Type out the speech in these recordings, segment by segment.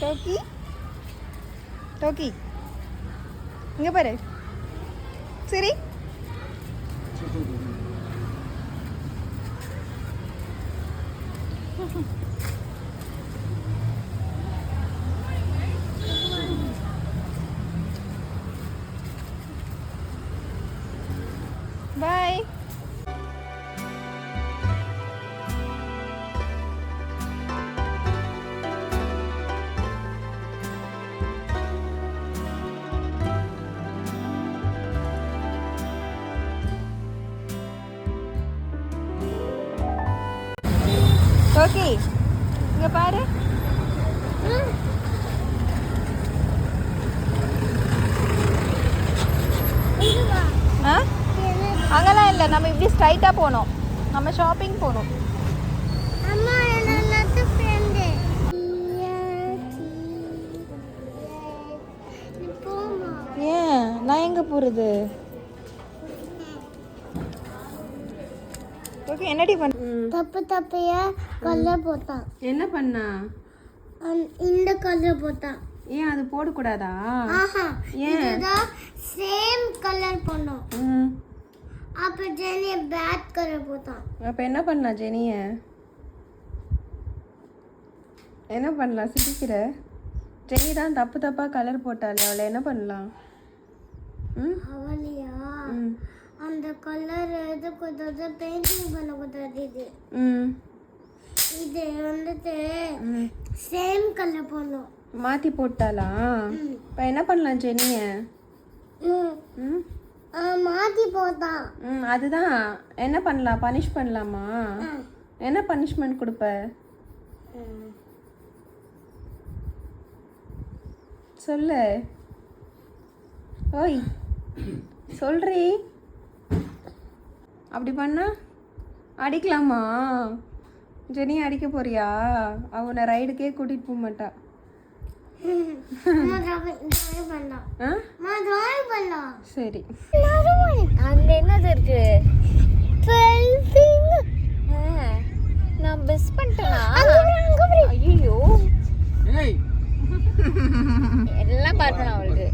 டோக்கி டோக்கி இங்கே பாரு சரி பாய். ஓகே இங்க பாரு அங்கெல்லாம் இல்லை நம்ம இப்படி ஸ்ட்ரைட்டாக போகணும் நம்ம ஷாப்பிங் போகணும் ஏன் நான் எங்கே போகிறது ஓகே என்னடி பண்ண தப்பையா கலர் போட்டான் என்ன பண்ணா இந்த கலர் போட்டான் ஏன் அது போடக்கூடாதா ஏன் சேம் கலர் பண்ணோம் அப்ப ஜெனி பேட் கலர் போட்டான் அப்ப என்ன பண்ணா ஜெனிய என்ன பண்ணலாம் சிரிக்கிற ஜெனி தான் தப்பா கலர் போட்டாலே அவளை என்ன பண்ணலாம் அவளையா அந்த கலர் எதுக்கு பெயிண்டிங் பண்ண கூடாது இது வந்துட்டு சேம் கலர் போடணும் மாற்றி போட்டாளா இப்போ என்ன பண்ணலாம் ஜெனிய மாற்றி போட்டான் அதுதான் என்ன பண்ணலாம் பனிஷ் பண்ணலாமா என்ன பனிஷ்மெண்ட் கொடுப்ப சொல்லு ஓய் சொல்றி அப்படி பண்ணா அடிக்கலாமா ஜெனி அடிக்க போறியா அவனை ரைடுக்கே கூட்டிட்டு போக மாட்டா சரி அங்க என்னது இருக்கு நான் மிஸ் பண்ணிட்டேனா ஐயோ எல்லாம் பார்க்கணும் அவளுக்கு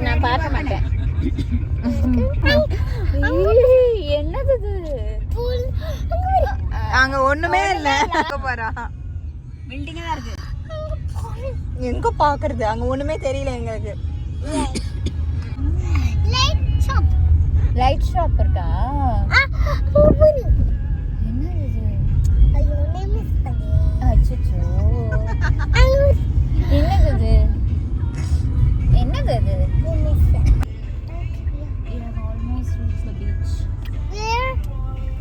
நான் பார்க்க மாட்டேன் என்னது அங்க ஒண்ணுமே இல்ல பாரா பில்டிங்கா தான் இருக்கு எங்க பாக்குறது அங்க ஒண்ணுமே தெரியல எங்களுக்கு லைட் ஷாப் இருக்கா என்னது அச்சச்சோ என்னது என்னது அது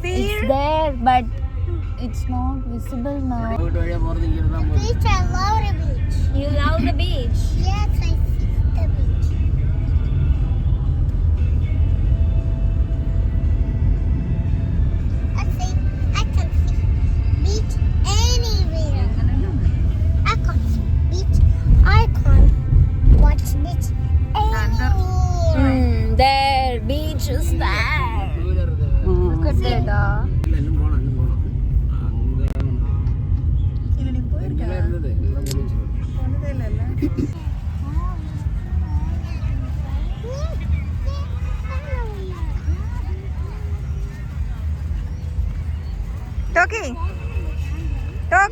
It's there but it's not visible now. Beach, I love the beach. You love the beach? Yes, I see the beach. I can see beach anywhere. I can see beach. I can watch beach anywhere. There, beach is there. Look at that. Toki, Tok.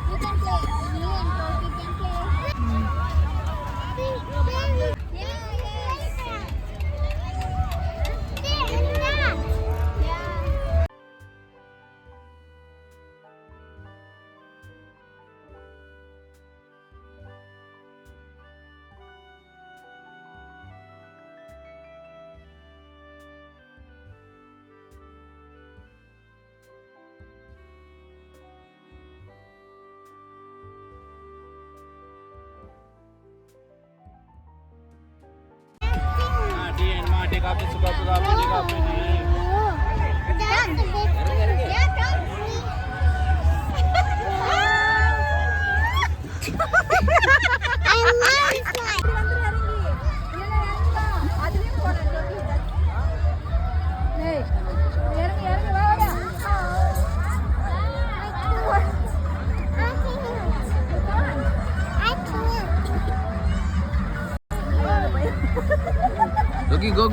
You can play. Me and Toki can play.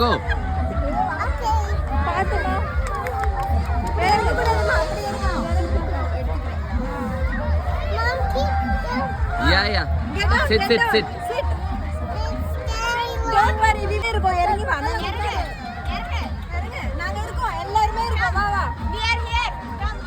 go. பாத்துமா வேற கூட அப்படியே Yeah. Sit. Don't worry, we will go. இறங்கி வா. இறங்கு. நாங்க இருக்கோம். எல்லாரும் இருக்கோம். வா. We are here. Come.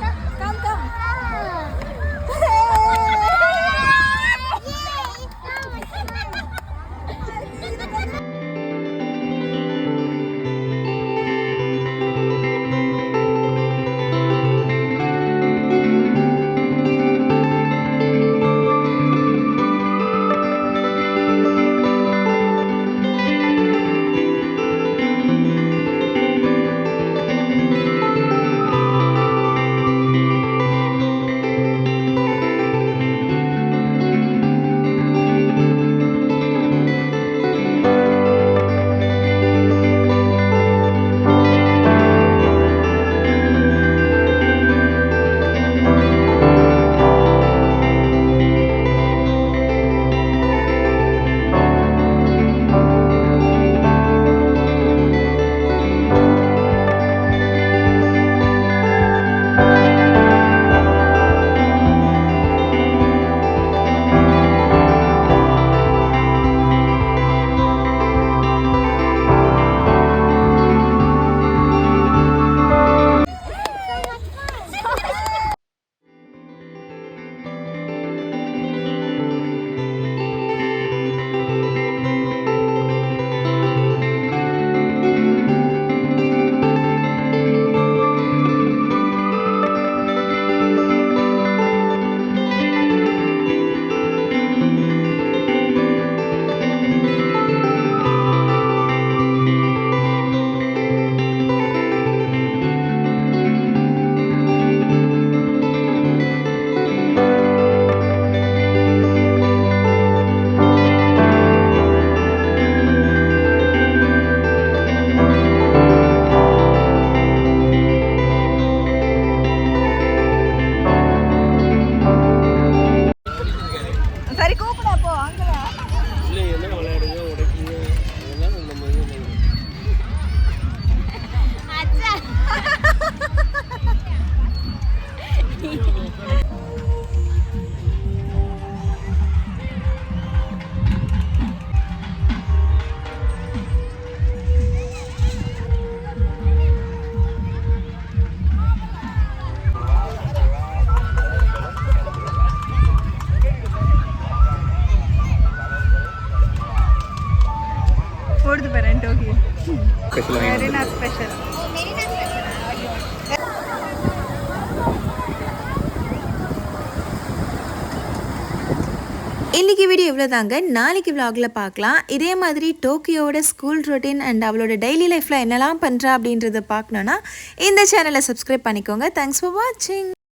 Marina special. இன்றைக்கி வீடியோ இவ்வளோ தாங்க. நாளைக்கு விலாகில் பார்க்கலாம். இதே மாதிரி டோக்கியோட ஸ்கூல் ரொட்டீன் அண்ட் அவளோட டெய்லி லைஃப்பில் என்னெல்லாம் பண்ணுறா அப்படின்றத பார்க்கணுன்னா இந்த சேனலை சப்ஸ்கிரைப் பண்ணிக்கோங்க. தேங்க்ஸ் ஃபார் வாட்சிங்.